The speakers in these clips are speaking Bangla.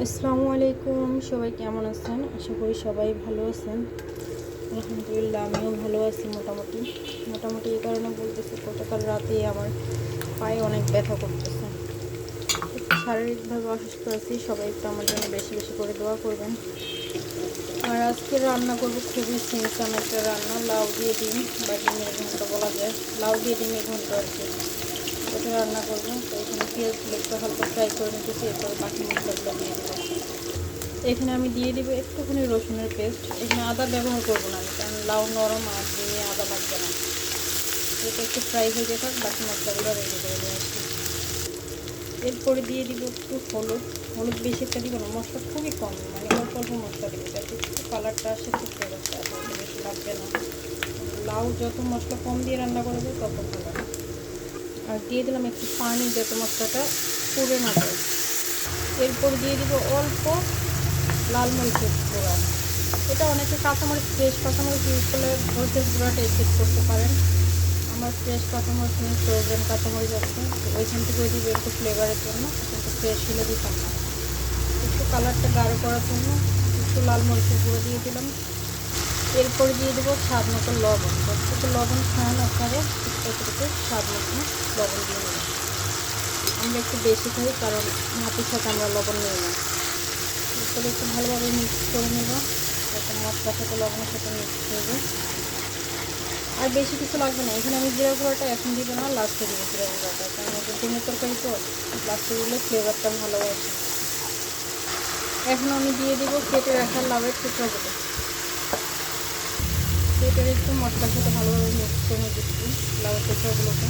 আসসালামু আলাইকুম, সবাই কেমন আছেন? আশা করি সবাই ভালো আছেন। আলহামদুলিল্লাহ আমিও ভালো আছি মোটামুটি। এই কারণে বলতেছি, গতকাল রাতে আমার পায়ে অনেক ব্যথা করতেছে, একটু শারীরিকভাবে অসুস্থ আছি। সবাই একটু আমার জন্য বেশি বেশি করে দোয়া করবেন। আর আজকে রান্না করব খুবই সিম্পল একটা রান্না, লাউ দিয়ে ডিম বা ডিমের ঘন্ট বলা যায়, লাউ দিয়ে ডিমের ঘন্ট আর কি। এটা রান্না করবো। তো এখানে পেঁয়াজগুলো একটু হালকা ফ্রাই করে নিতেছি, এরপরে বাকি মশলাগুলো দিয়ে দেবো। এখানে আমি দিয়ে দিব একটুখানি রসুনের পেস্ট। এখানে আদা ব্যবহার করব না আমি, কারণ লাউ নরম আর ডিমে আদা লাগবে না। এটা একটু ফ্রাই হয়ে যাবে, বাকি মশলাগুলো রেডি করে নিয়ে আসছি। এরপরে দিয়ে দিব একটু হলুদ। হলুদ বেশি একটা দিব না, মশলা খুবই কম, মানে অল্প অল্প মশলা দেবো যাতে একটু কালারটা আসে, একটু ফ্লেভারটা আসে, বেশি লাগবে না। লাউ যত মশলা কম দিয়ে রান্না করবে তত ভালো। আর দিয়ে দিলাম একটু পানি যাতে মশলাটা পুড়ে না যায়। এরপর দিয়ে দিব অল্প লাল মরিচের গুঁড়া। এটা অনেকে কাঁচামরিচ, ফ্রেশ কাঁচামরিচ ইউজ করলে মরিচের গুঁড়াটা স্কিপ করতে পারেন। আমার ফ্রেশ কাঁচামরিচ নেই, ফ্রোজেন কাঁচামরিচ আছে, ওইখান থেকে দিব একটু ফ্লেভারের জন্য, কিন্তু ফ্রেশ হলে দিতাম না। একটু কালারটা গাঢ় করার জন্য একটু লাল মরিচের গুঁড়ো দিয়ে দিলাম। এরপরে দিয়ে দেবো স্বাদ মতো লবণ। যতটুকু লবণ খান আপনারা ততটুকু স্বাদ মতো লবণ দিয়ে নেবেন। আমরা একটু বেশি খাই, কারণ ভাতের সাথে আমরা লবণ নিই না। এরপরে একটু ভালোভাবে মিক্স করে নেব, যাতে মশলার সাথে লবণের সাথে মিক্স হয়ে যায়। আর বেশি কিছু লাগবে না। এখানে আমি জিরা গুঁড়োটা এখন দিব না, লাস্টে দিব জিরা গুঁড়োটা, কারণ এটা ডিমের তরকারি তো লাস্টে দিলে ফ্লেভারটা ভালো আসে। এখন আমি দিয়ে দিব কেটে রাখা লাউয়ের টুকরাগুলো। কেটে একটু মশলার সাথে ভালোভাবে মিক্স করে দিচ্ছি। লাউয়ের টুকরাগুলোকে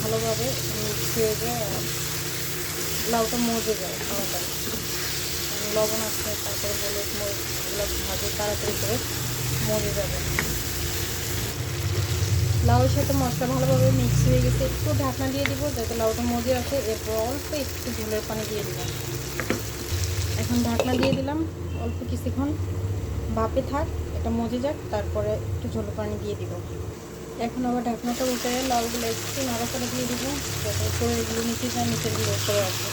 ভালোভাবে মিক্স হয়ে যায়, লাউটা মজে যায় তাড়াতাড়ি, লবণ আছে, তারপরে হলুদ মরিচ এগুলো ভাজে তাড়াতাড়ি করে মজে যাবে। লাউয়ের সাথে মশলা ভালোভাবে মিক্স হয়ে গেছে, একটু ঢাকনা দিয়ে দিব যাতে লাউটা মজে আসে। এরপর অল্প একটু ঝোলের পানি দিয়ে দিলাম। এখন ঢাকনা দিয়ে দিলাম, অল্প কিছুক্ষণ ভাপে থাক, এটা মজে যাক, তারপরে একটু ঝোলের পানি দিয়ে দিব। এখন আবার ঢাকনাটা উঠে লাউগুলো একটু নাড়াচাড়া দিয়ে দিব, যাতে উপরেগুলো নিচে যায়, নিচেরগুলো উপরে আসে।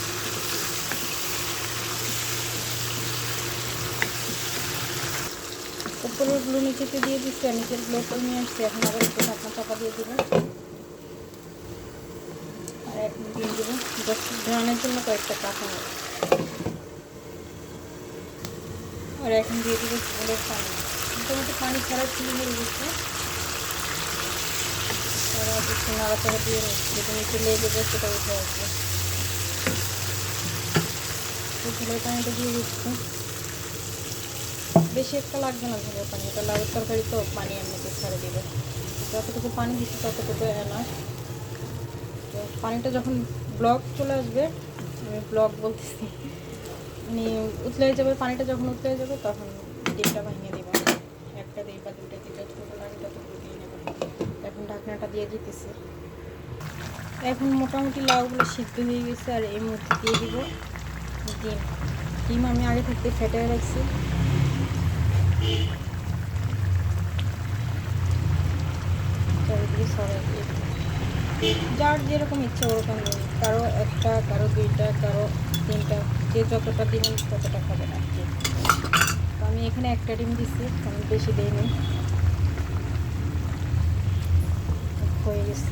উপরেরগুলো নিচেতে দিয়ে দিচ্ছি আর নিচেরগুলো উপরে নিয়ে আসছি। এখন আবার একটু ঢাকনা চাপা দিয়ে দিব। আর এখন দিয়ে দেবো জাস্ট ঘ্রাণের জন্য কয়েকটা কাঁচামরিচ। আর এখন দিয়ে দেবো ঝোলের পানি। মোটামুটি পানি ছাড়া ছিল হয়ে গেছে। আর একটু নাড়াচাড়া দিয়ে নিচ্ছি, যেটা নিচে লেগে যায় সেটা উঠে আসবে। ঝোলের পানিটা দিয়ে দিচ্ছি, বেশি একটা লাগবে না ঝোলের পানি, এটা লাউয়ের তরকারি তো পানি এমনিতে ছেড়ে দেবে। যতটুকু পানি দিচ্ছি ততটুকু এনাফ। তো পানিটা যখন ব্লক চলে আসবে, আমি ব্লক বলতেছি, মানে উতলে যাবে, পানিটা যখন উতলে যাবে তখন ডিমটা ভেঙে দেবো। একটা দিই বা দুটো দিতে ছোটো লাগে ততটুকু দিয়ে নেবো। এখন ঢাকনাটা দিয়ে দিতেছি। এখন মোটামুটি লাউগুলো সিদ্ধ হয়ে গেছে, আর এই মুহূর্তে দিয়ে দিব ডিম। ডিম আমি আগে থাকতে ফেটে রাখছি। চারিদিকে সরাই দিয়ে যার যেরকম ইচ্ছা ওরকম দিন, কারো একটা, কারো দুইটা, কারো তিনটা, যে যতটা দিবেন ততটা খাবেন আর কি। তো আমি এখানে একটা ডিম দিচ্ছি, কারণ বেশি দিইনি, হয়ে গেছে।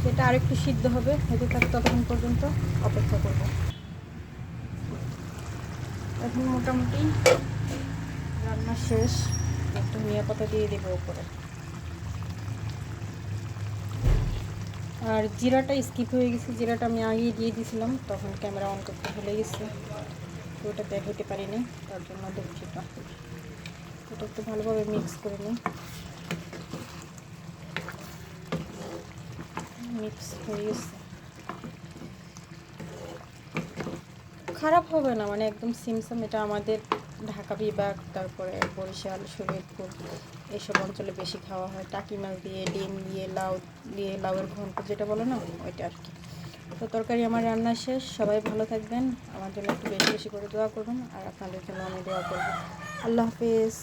সেটা আরেকটু সিদ্ধ হবে, হতে থাক, ততক্ষণ পর্যন্ত অপেক্ষা করব। এখন মোটামুটি রান্না শেষ, একটু ধনিয়া পাতা দিয়ে দেবো উপরে। আর জিরাটা স্কিপ হয়ে গেছে, জিরাটা আমি আগেই দিয়ে দিয়েছিলাম, তখন ক্যামেরা অন করতে ভুলে গেছি, তো ওটা দেখাতে পারিনি, তার জন্য দুঃখিত। এটা একটু ভালোভাবে মিক্স করে নিই। মিক্স হয়ে গেছে, খারাপ হবে না, মানে একদম সিমসাম। এটা আমাদের ঢাকা বিভাগ, তারপরে বরিশাল, শরীয়তপুর এইসব অঞ্চলে বেশি খাওয়া হয়। টাকি মাছ দিয়ে, ডিম দিয়ে, লাউ দিয়ে, লাউয়ের ঘন্ট যেটা বলে না, ওইটা আর কি। তো তরকারি আমার রান্না শেষ। সবাই ভালো থাকবেন, আমার জন্য একটু বেশি বেশি করে দোয়া করবেন, আর আপনাদের জন্য আমি দোয়া করব। আল্লাহ হাফেজ।